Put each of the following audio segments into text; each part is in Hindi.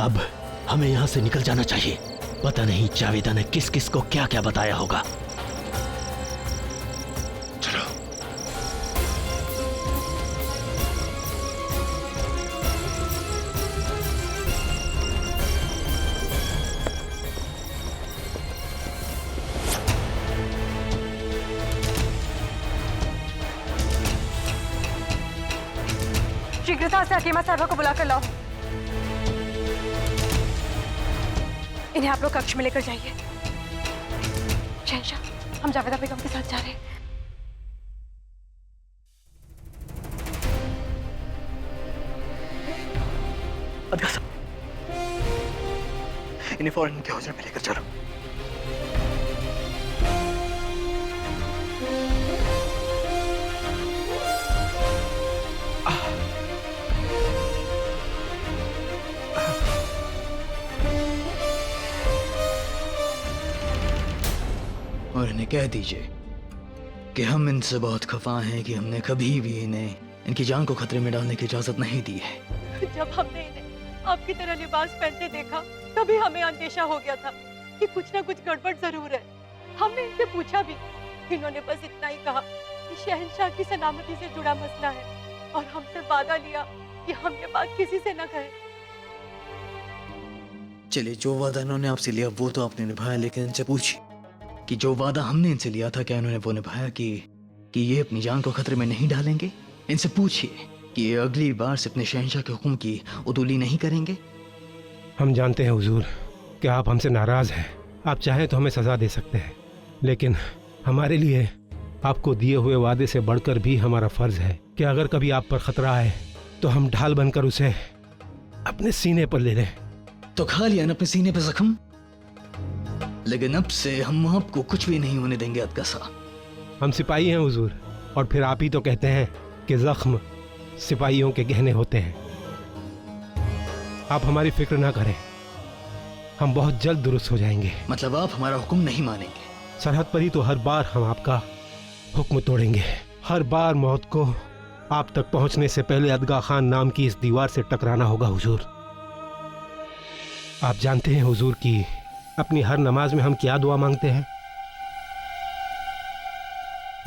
अब हमें यहाँ से निकल जाना चाहिए। पता नहीं जावेदा ने किस किस को क्या क्या बताया होगा। चलो। शीघ्रता से हकीमा साहबा को बुला कर लाओ। इन्हें आप लोग कक्ष में लेकर जाइए। शहंशाह, हम जावेदा बेगम के साथ जा रहे हैं। इन्हें फौरन इनके हौजरे में लेकर चलो। और इन्हें कह दीजिए कि हम इनसे बहुत खफा हैं कि हमने कभी भी इन्हें इनकी जान को खतरे में डालने की इजाजत नहीं दी है। जब हमने इन्हें आपकी तरह लिबास पहनते देखा तभी हमें अंदेशा हो गया था कि कुछ ना कुछ गड़बड़ जरूर है। हमने इनसे पूछा भी, इन्होंने बस इतना ही कहा कि शहंशाह की सलामती से जुड़ा मसला है और हमसे वादा लिया कि हम ये बात किसी से न कहें। चलिए, जो वादा इन्होंने आपसे लिया वो तो आपने निभाया, लेकिन इनसे पूछिए कि जो वादा हमने इनसे लिया था क्या इन्होंने वो निभाया कि ये अपनी जान को खतरे में नहीं डालेंगे। इनसे पूछिए कि ये अगली बार से अपने शहंशाह के हुक्म की उदूली नहीं करेंगे। हम जानते हैं हुजूर कि आप हमसे नाराज हैं। आप चाहें तो हमें सजा दे सकते हैं, लेकिन हमारे लिए आपको दिए हुए वादे से बढ़कर भी हमारा फर्ज है कि अगर कभी आप पर खतरा आए तो हम ढाल बनकर उसे अपने सीने पर ले लें। तो खा लिया ना अपने सीने पर जख्म, लेकिन अब से हम आपको कुछ भी नहीं होने देंगे अदकसा। हम सिपाही हैं हुजूर, और फिर आप ही तो कहते हैं कि जख्म सिपाहियों के गहने होते हैं। आप हमारी फिक्र ना करें, हम बहुत जल्द दुरुस्त हो जाएंगे। मतलब आप हमारा हुक्म नहीं मानेंगे? सरहद पर ही तो हर बार हम आपका हुक्म तोड़ेंगे। हर बार मौत को आप तक पहुंचने से पहले अदगा खान नाम की इस दीवार से टकराना होगा हुजूर। आप जानते हैं हुजूर कि अपनी हर नमाज में हम क्या दुआ मांगते हैं?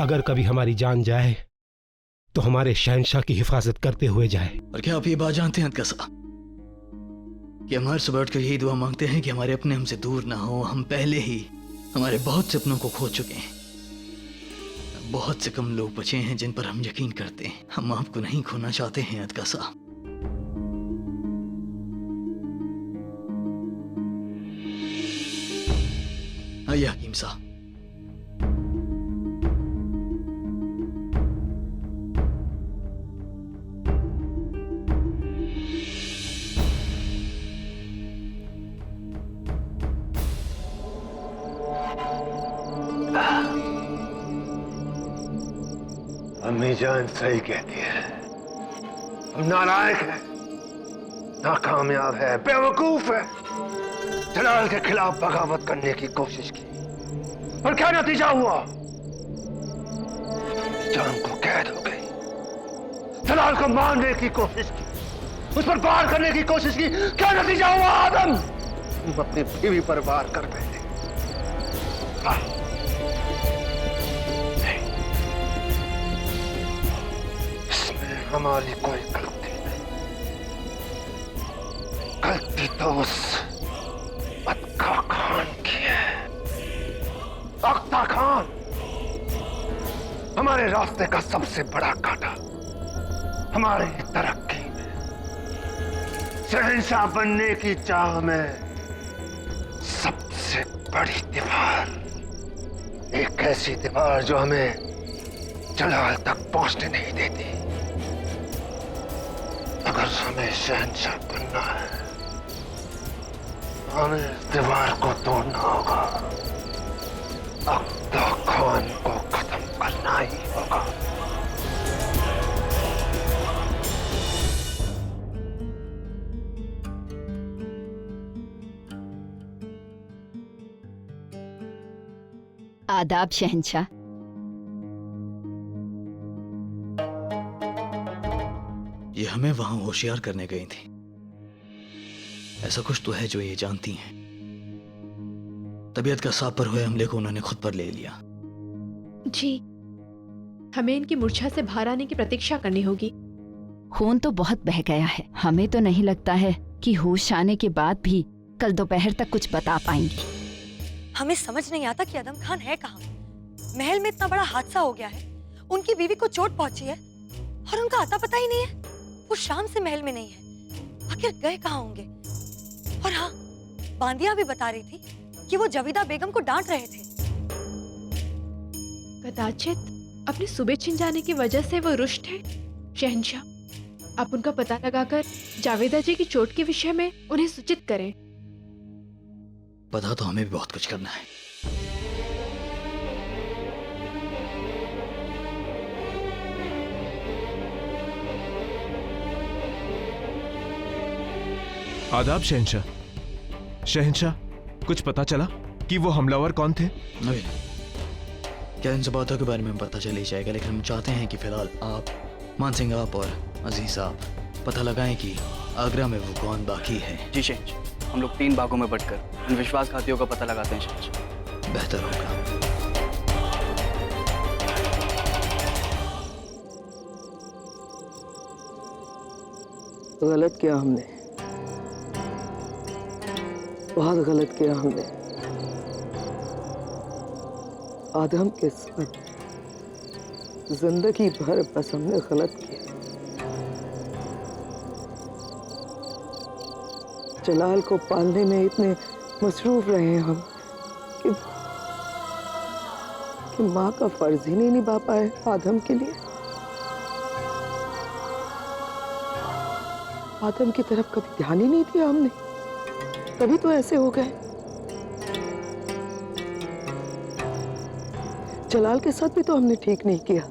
अगर कभी हमारी जान जाए तो हमारे शहंशाह की हिफाजत करते हुए जाए। और क्या आप ये बात जानते हैं अदकसा कि हम हर सुबह उठकर यही दुआ मांगते हैं कि हमारे अपने हमसे दूर ना हो। हम पहले ही हमारे बहुत से अपनों को खो चुके हैं। बहुत से कम लोग बचे हैं जिन पर हम यकीन करते हैं। हम आपको नहीं खोना चाहते हैं अदकसा। आइए हकीम साहब। अम्मी जान सही कहती है, हम नालायक है, नाकामयाब है, बेवकूफ है। जलाल के खिलाफ बगावत करने की कोशिश की और क्या नतीजा हुआ? जान को कैद हो गई। जलाल को मारने की कोशिश की, उस पर वार करने की कोशिश की, क्या नतीजा हुआ आदम? तुम अपनी बीवी पर वार कर बैठे। इसमें हमारी कोई गलती नहीं। गलती तो उस अक्का खान की है। अख्ता खान हमारे रास्ते का सबसे बड़ा कांटा, हमारी तरक्की में, शहंशाह बनने की चाह में सबसे बड़ी दीवार। एक ऐसी दीवार जो हमें जलाल तक पहुंचने नहीं देती। अगर हमें शहंशाह बनना है, हमें इस दीवार को तोड़ना होगा। अख्ता खान को खत्म करना ही होगा। आदाब शहंशाह। ये हमें वहां होशियार करने गई थी। ऐसा कुछ तो है जो ये जानती हैं। तबीयत का साफ पर हुए हमले को उन्होंने खुद पर ले लिया। जी, हमें इनकी मूर्छा से बाहर आने की प्रतीक्षा करनी होगी। खून तो बहुत बह गया है। हमें तो नहीं लगता है कि होश आने के बाद भी कल दोपहर तक कुछ बता पाएंगी। हमें समझ नहीं आता कि आदम खान है कहाँ। महल में इतना बड़ा हादसा हो गया है, उनकी बीवी को चोट पहुंची है और उनका आता पता ही नहीं है। वो शाम से महल में नहीं है, आखिर गए कहाँ होंगे? और हाँ, बांदिया भी बता रही थी कि वो जवीदा बेगम को डांट रहे थे। कदाचित अपने सूबे छिन जाने की वजह से वो रुष्ट है। शहंशाह, आप उनका पता लगाकर जावेदा जी की चोट के विषय में उन्हें सूचित करें। पता तो हमें भी बहुत कुछ करना है। आदाब शहंशाह। शहंशाह, कुछ पता चला कि वो हमलावर कौन थे? अभी क्या इन सब बातों के बारे में पता चल ही जाएगा, लेकिन हम चाहते हैं कि फिलहाल आप, मान सिंह आप और अजीज आप पता लगाएं कि आगरा में वो कौन बाकी है। जी शहंशाह, हम लोग 3 भागों में बंटकर इन विश्वासघातियों का पता लगाते हैं शहंशाह। बेहतर होगा। गलत किया हमने, बहुत गलत किया हमने। आदम के साथ जिंदगी भर बस हमने गलत किया। जलाल को पालने में इतने मसरूफ रहे हम कि माँ का फर्ज ही नहीं निभा पाए आदम के लिए। आदम की तरफ कभी ध्यान ही नहीं दिया हमने, तभी तो ऐसे हो गए। जलाल के साथ भी तो हमने ठीक नहीं किया।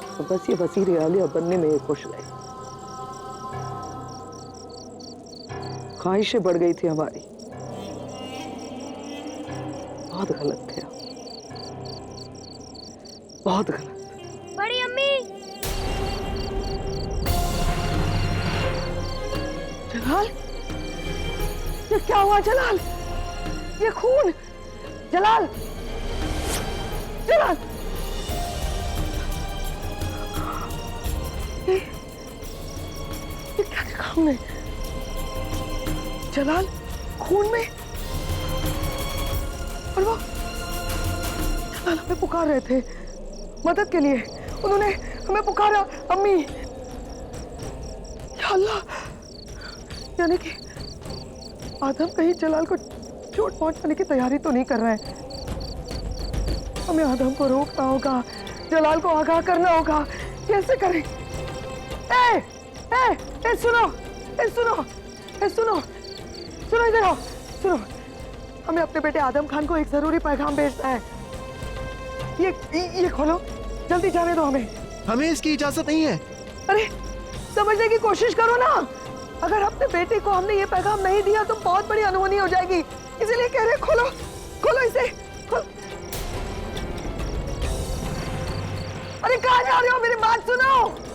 तो बस ये वजीर आलिया बनने में खुश रहे। ख्वाहिशें बढ़ गई थी हमारी, बहुत गलत थे, बहुत गलत। बड़ी अम्मी, जलाल, ये क्या हुआ जलाल? ये खून! जलाल, जलाल, ये क्या देखा हमने? जलाल खून में, और वो जलाल हमें पुकार रहे थे मदद के लिए। उन्होंने हमें पुकारा, अम्मी। या अल्लाह, यानी कि आदम कहीं जलाल को चोट पहुंचाने की तैयारी तो नहीं कर रहे हैं। हमें आदम को रोकना होगा, जलाल को आगाह करना होगा। कैसे करें? सुनो, सुनो, सुनो, सुनो, इधर आओ, सुनो। हमें अपने बेटे आदम खान को एक जरूरी पैगाम भेजना है। ये खोलो, जल्दी जाने दो हमें। हमें इसकी इजाजत नहीं है। अरे समझने की कोशिश करो ना। अगर अपने बेटे को हमने ये पैगाम नहीं दिया तो बहुत बड़ी अनहोनी हो जाएगी, इसीलिए कह रहे खोलो, खोलो इसे, खोलो। अरे कहाँ जा रहे हो? मेरी बात सुनो।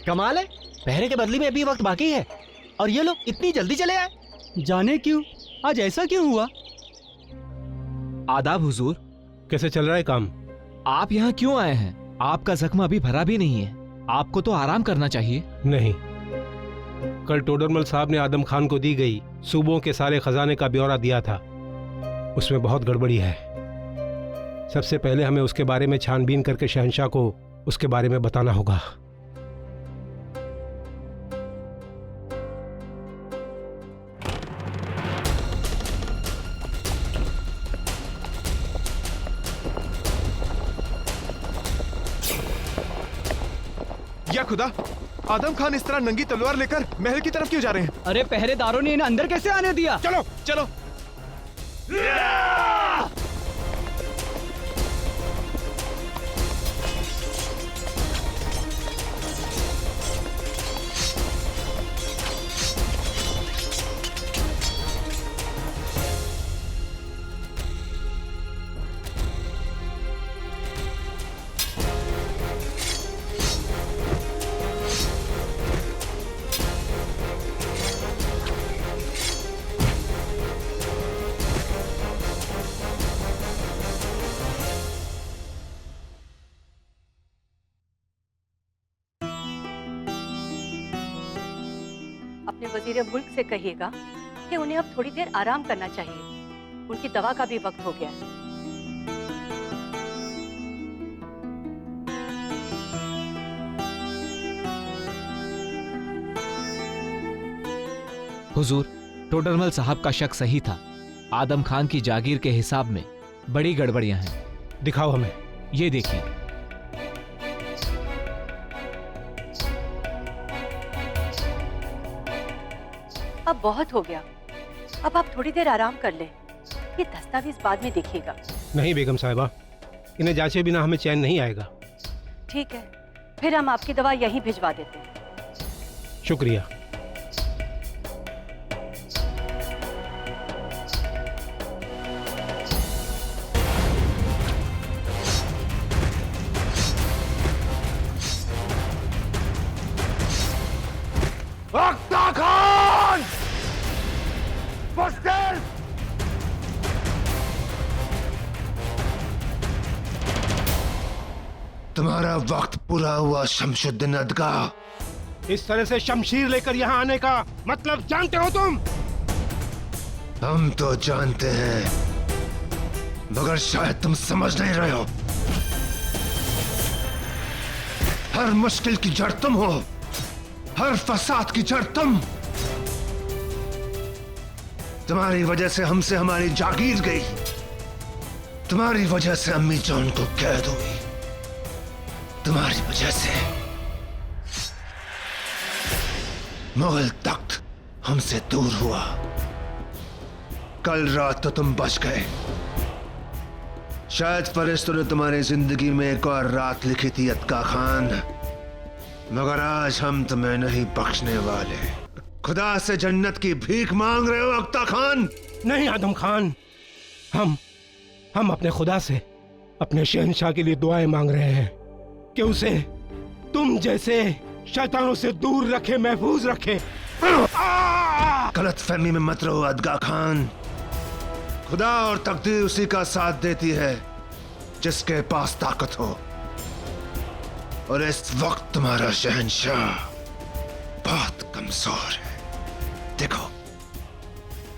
कमाल है, पहरे के बदले में अभी वक्त बाकी है और ये लोग इतनी जल्दी चले आए। जाने क्यों, आज ऐसा क्यों हुआ? आदाब हुजूर। कैसे चल रहा है काम? आप यहाँ क्यों आए हैं? आपका जख्म अभी भरा भी नहीं है, आपको तो आराम करना चाहिए। नहीं, कल टोडरमल साहब ने आदम खान को दी गई सूबों के सारे खजाने का ब्यौरा दिया था। उसमें बहुत गड़बड़ी है। सबसे पहले हमें उसके बारे में छानबीन करके शहंशाह को उसके बारे में बताना होगा। या खुदा, आदम खान इस तरह नंगी तलवार लेकर महल की तरफ क्यों जा रहे हैं? अरे पहरेदारों ने इन्हें अंदर कैसे आने दिया? चलो चलो। वजीर मुल्क से कहिएगा कि उन्हें अब थोड़ी देर आराम करना चाहिए। उनकी दवा का भी वक्त हो गया है। हुजूर, टोडरमल साहब का शक सही था। आदम खान की जागीर के हिसाब में बड़ी गड़बड़ियां हैं। दिखाओ हमें। ये देखिए। अब बहुत हो गया, अब आप थोड़ी देर आराम कर लें। ये दस्तावेज बाद में देखिएगा। नहीं बेगम साहिबा, इन्हें जांचे बिना हमें चैन नहीं आएगा। ठीक है, फिर हम आपकी दवा यहीं भिजवा देते हैं। शुक्रिया। अख्ता खान! बस्तर! तुम्हारा वक्त पूरा हुआ शमशुद्दीन अदगा। इस तरह से शमशीर लेकर यहाँ आने का मतलब जानते हो तुम? हम तो जानते हैं, मगर शायद तुम समझ नहीं रहे हो। हर मुश्किल की जड़ तुम हो, हर फसाद की जड़ तुम। तुम्हारी वजह से हमसे हमारी जागीर गई, तुम्हारी वजह से अम्मी जान को कैद हुई, तुम्हारी वजह से मुगल तख्त हमसे दूर हुआ। कल रात तो तुम बच गए। शायद फरिश्तों ने तुम्हारी जिंदगी में एक और रात लिखी थी अदगा खान, मगर आज हम तुम्हें नहीं बख्शने वाले। खुदा से जन्नत की भीख मांग रहे हो अख्ता खान? नहीं आदम खान, हम अपने खुदा से अपने शहंशाह के लिए दुआएं मांग रहे हैं कि उसे तुम जैसे शैतानों से दूर रखे, महफूज रखे। गलत फहमी में मत रहो अदगा खान। खुदा और तकदीर उसी का साथ देती है जिसके पास ताकत हो, और इस वक्त तुम्हारा शहंशाह बहुत कमजोर है। देखो,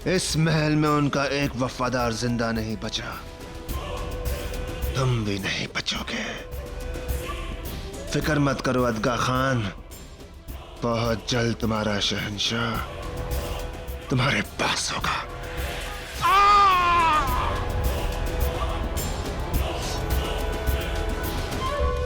इस महल में उनका एक वफादार जिंदा नहीं बचा, तुम भी नहीं बचोगे। फिक्र मत करो अदगा खान, बहुत जल्द तुम्हारा शहंशाह तुम्हारे पास होगा।